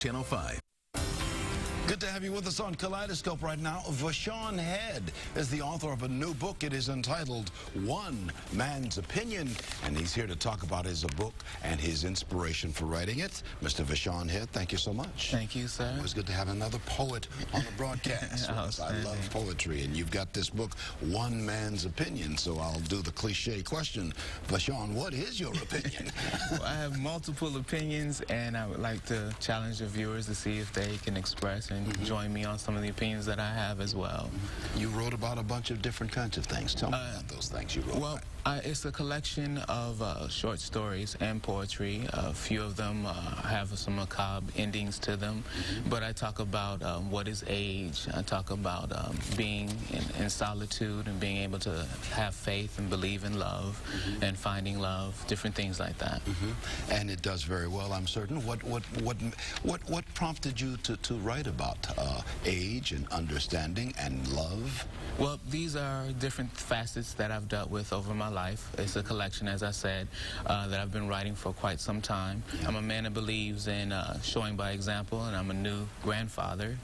Channel 5. Good to have you with us on Kaleidoscope right now. VaShawn Head is the author of a new book. It is entitled One Man's Opinion, and he's here to talk about his book and his inspiration for writing it. Mr. VaShawn Head, thank you so much. Thank you, sir. Always good to have another poet on the broadcast. I love poetry, and you've got this book, One Man's Opinion, so I'll do the cliche question. VaShawn, what is your opinion? Well, I have multiple opinions, and I would like to challenge the viewers to see if they can express and join me on some of the opinions that I have as well. You wrote about a bunch of different kinds of things. Tell me about those things you wrote about. It's a collection of short stories and poetry. A few of them have some macabre endings to them, but I talk about what is age. I talk about being in solitude and being able to have faith and believe in love and finding love, different things like that. And it does very well, I'm certain. What prompted you to write about age and understanding and love? Well, these are different facets that I've dealt with over my life. It's a collection, as I said, that I've been writing for quite some time. I'm a man that believes in showing by example, and I'm a new grandfather.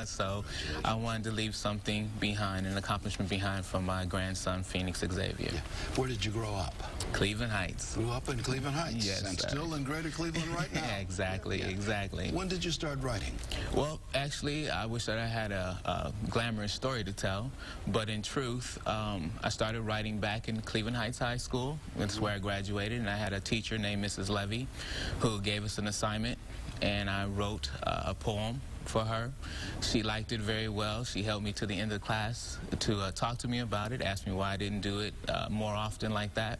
So I wanted to leave something behind, an accomplishment behind for my grandson, Phoenix Xavier. Where did you grow up? Cleveland Heights. Grew up in Cleveland Heights. Yes, and sir. Still in Greater Cleveland right now. Exactly. When did you start writing? Well, actually, I wish that I had a glamorous story to tell, but in truth, I started writing back in Cleveland Heights High School. That's where I graduated, and I had a teacher named Mrs. Levy who gave us an assignment, and I wrote a poem for her. She liked it very well. She helped me to the end of the class to talk to me about it, asked me why I didn't do it more often like that,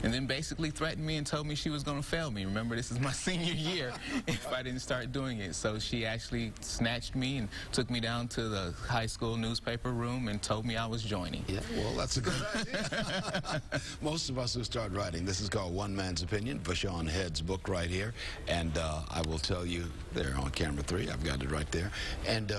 and then basically threatened me and told me she was going to fail me. Remember, this is my senior year if I didn't start doing it. So she actually snatched me and took me down to the high school newspaper room and told me I was joining. Yeah, well, that's a good idea. Most of us who start writing, this is called One Man's Opinion, VaShawn Head's book right here, and I will tell you, there on camera 3, I've got it right there. And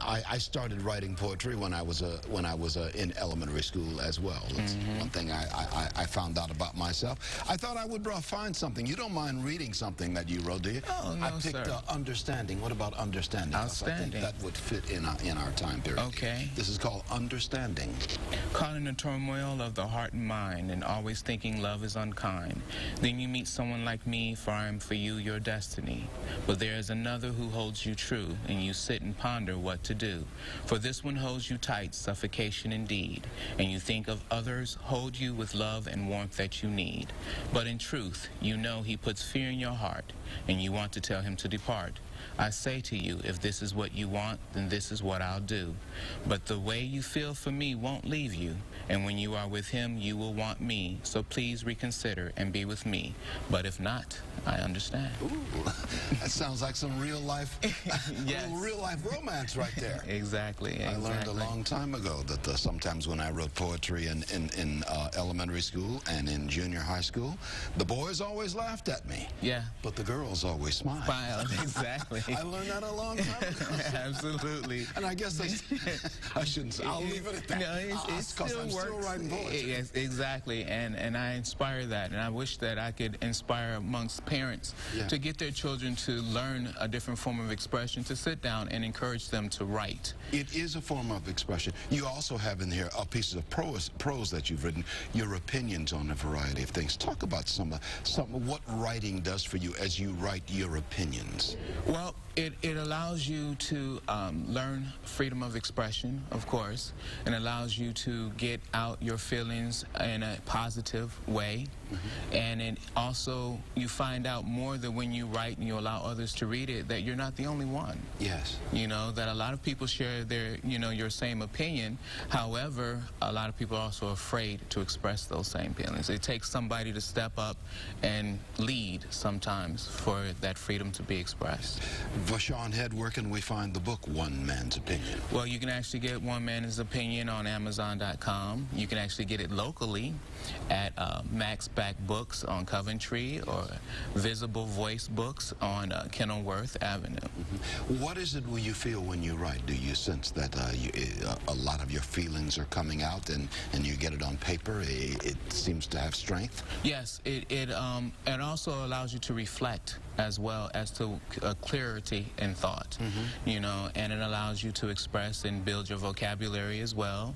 I started writing poetry when I was in elementary school as well. That's one thing I found out about myself. I thought I would find something. You don't mind reading something that you wrote, do you? Oh, no, I picked Understanding. What about Understanding? Outstanding. I think that would fit in our time period. Okay. This is called Understanding. Caught in the turmoil of the heart and mind, and always thinking love is unkind. Then you meet someone like me, for I am for you your destiny. But there is another who holds you true, and you sit and ponder what to do. For this one holds you tight, suffocation indeed, and you think of others hold you with love and warmth that you need. But in truth, you know he puts fear in your heart, and you want to tell him to depart. I say to you, if this is what you want, then this is what I'll do. But the way you feel for me won't leave you, and when you are with him, you will want me. So please reconsider and be with me. But if not, I understand. Ooh, that sounds like some real life, real life romance right there. Exactly. I learned a long time ago that sometimes when I wrote poetry in elementary school and in junior high school, the boys always laughed at me. Yeah. But the girls always smiled. Exactly. I learned that a long time ago. Absolutely. And I guess I shouldn't say, I'll leave it at that. No, it still works. Still writing poetry. Yes, exactly. And I inspire that. And I wish that I could inspire amongst parents to get their children to learn a different form of expression, to sit down and encourage them to write. It is a form of expression. You also have in here pieces of prose that you've written, your opinions on a variety of things. Talk about some of what writing does for you as you write your opinions. Well, it allows you to learn freedom of expression, of course, and allows you to get out your feelings in a positive way. And it also, you find out more that when you write and you allow others to read it, that you're not the only one. Yes. You know, that a lot of people share their, your same opinion. However, a lot of people are also afraid to express those same feelings. It takes somebody to step up and lead sometimes for that freedom to be expressed. VaShawn Head, where can we find the book One Man's Opinion? Well, you can actually get One Man's Opinion on Amazon.com. You can actually get it locally at Max Back Books on Coventry or Visible Voice Books on Kenilworth Avenue. What is it you feel when you write? Do you sense that a lot of your feelings are coming out and you get it on paper? It seems to have strength? Yes, it also allows you to reflect as well as to clarity in thought, you know, and it allows you to express and build your vocabulary as well,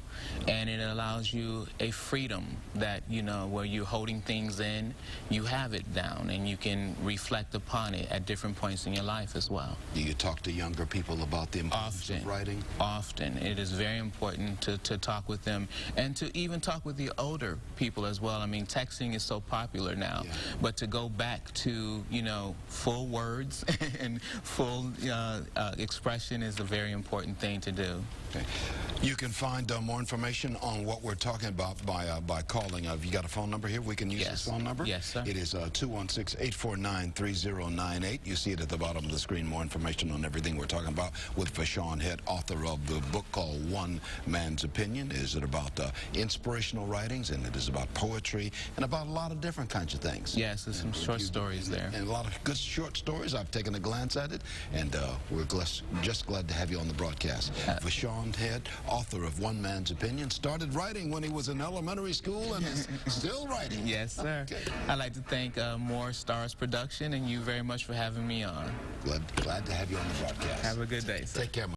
and it allows you a freedom that, you know, where you're holding things in, you have it down, and you can reflect upon it at different points in your life as well. Do you talk to younger people about the importance of writing? Often. It is very important to talk with them, and to even talk with the older people as well. I mean, texting is so popular now, but to go back to, you know, full words and full expression is a very important thing to do. Okay. You can find more information on what we're talking about by calling. Have you got a phone number here? We can use this phone number? Yes, sir. It is 216-849-3098. You see it at the bottom of the screen. More information on everything we're talking about with VaShawn Head, author of the book called One Man's Opinion. Is it about inspirational writings, and it is about poetry, and about a lot of different kinds of things. Yes, there's some short stories there. And a lot of good short stories. I've taken a glance at it, and we're just glad to have you on the broadcast. VaShawn Head, author of One Man's Opinion, started writing when he was in elementary school and is still writing. Yes, sir. Okay. I'd like to thank More Stars Production and you very much for having me on. Glad to have you on the broadcast. Have a good day, sir. Take care.